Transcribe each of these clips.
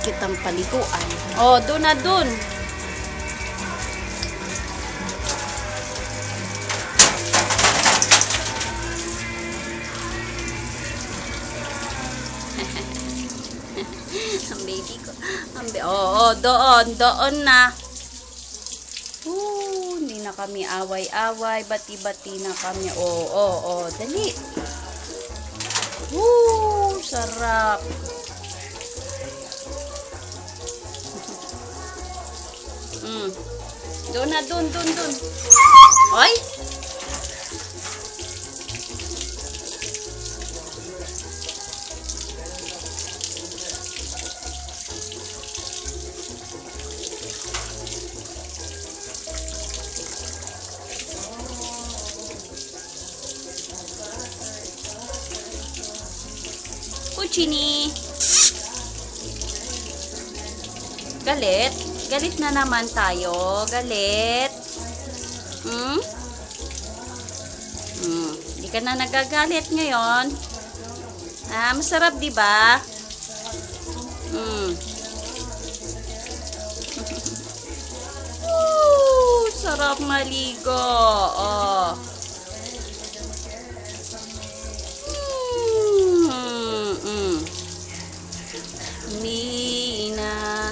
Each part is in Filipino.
kitang paliguan. Oh, doon na doon. Ang baby ko. Doon na. Hindi na kami away-away. Bati-bati na kami. Dali. Sarap. Doon na, doon. Ay! Kuchini. Galit? Galit na naman tayo. Galit? Hindi ka na nagagalit ngayon. Masarap, di ba? Sarap maligo. Nina,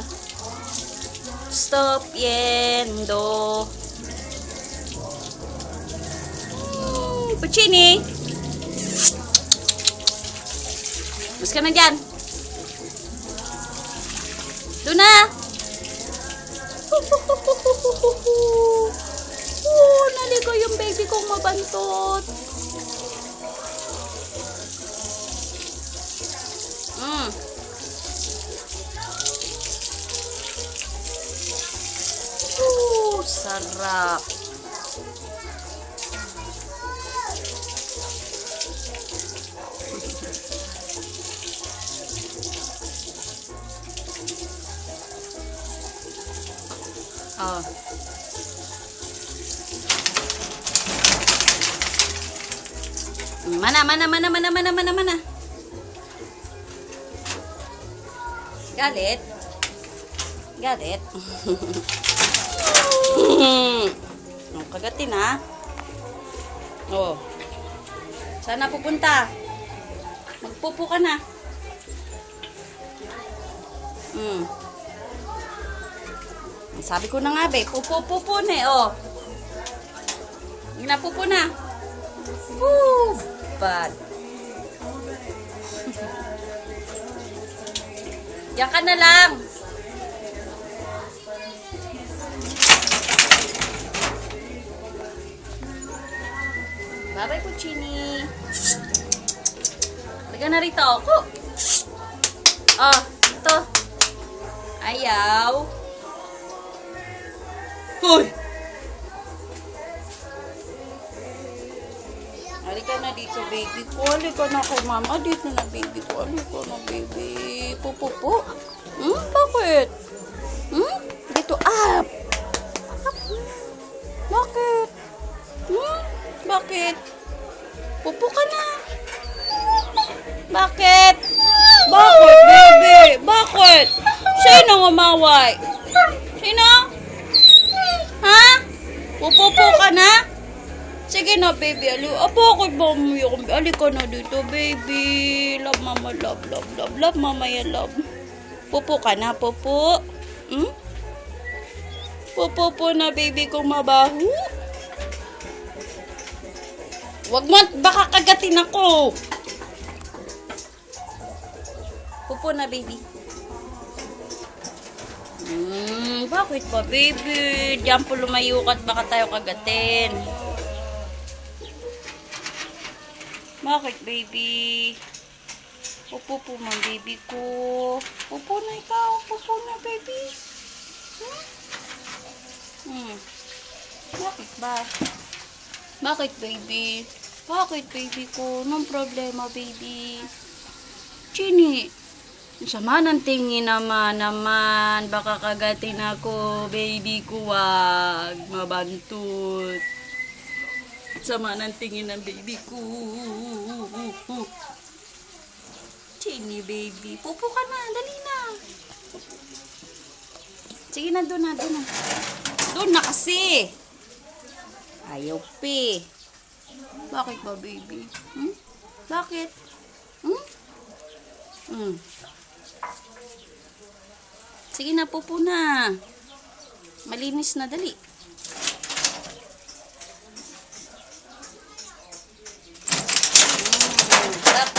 stop yendo. Puccini. Mas ka na dyan. Doon na. Naligo yung baby kong mabantot. Sarap. Mana. Galit? Galit? Kagatin ha. Saan na pupunta? Magpupo ka na. Sabi ko na nga be, pupo na Napupo na. Bad. Yan ka na lang. Bye-bye, Puccini. Laga na rito ako. Ito. Ayaw. Hoy! Halika na dito, baby ko. Halika na kay mama. Dito na, baby ko. Halika na, baby. Pupupo. Bakit? Dito, up. Bakit? Bakit? Pupo ka na. Bakit? Bakit, baby? Bakit? Sino umaway? Sino? Ha? Pupupo ka na? Sige na, baby. Bakit ba umiyak? Halika na dito, baby. Love mama, love. Love mama, ya love. Pupo ka na, pupo. Pupo na, baby kong mabaho. Wag mo, baka kagatin ako. Pupo na, baby. Bakit ba, baby? Diyan po lumayo ka at baka tayo kagatin. Bakit, baby? Pupo man, baby ko. Pupo na ikaw. Pupo na, baby. Bakit ba? Bakit, baby? Bakit, baby ko? Anong problema, baby? Chini, sama ng tingin naman. Baka kagatin ako, baby ko. Wag mabantut. Sama ng tingin ng baby ko. Chini, baby. Pupo ka na. Dali na. Sige na, doon na, doon na. Doon na kasi. Ayaw, pe. Bakit ba, baby? Hmm? Bakit? Hmm? Hmm. Sige na, pupo na. Malinis na, dali. Sarap.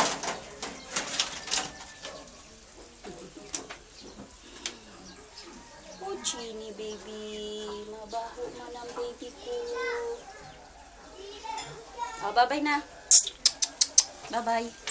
Chini, baby. Mabaho man ang baby ko. Oh, bye-bye na. Bye-bye.